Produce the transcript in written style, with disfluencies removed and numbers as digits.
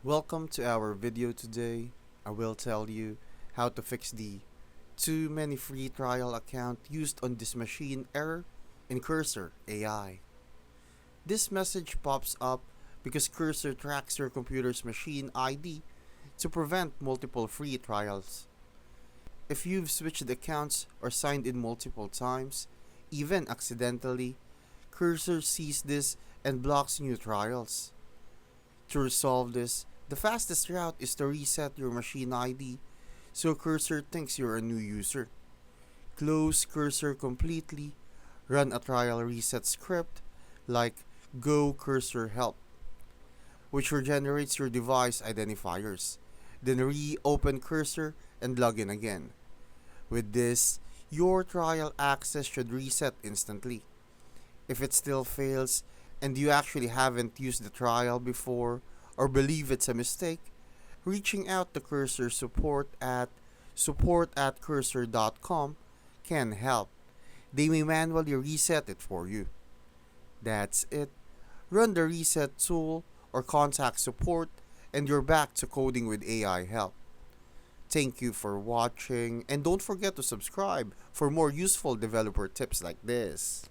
Welcome to our video today. I will tell you how to fix the too many free trial account used on this machine error in Cursor AI. This message pops up because Cursor tracks your computer's machine ID to prevent multiple free trials. If you've switched accounts or signed in multiple times, even accidentally, Cursor sees this and blocks new trials. To resolve this, the fastest route is to reset your machine ID so Cursor thinks you're a new user. Close Cursor completely, run a trial reset script like Go Cursor Help, which regenerates your device identifiers. Then reopen Cursor and log in again. With this, your trial access should reset instantly. If it still fails, and you actually haven't used the trial before or believe it's a mistake, reaching out to Cursor support@cursor.com can help. They may manually reset it for you. That's it. Run the reset tool or contact support and you're back to coding with AI help. Thank you for watching and don't forget to subscribe for more useful developer tips like this.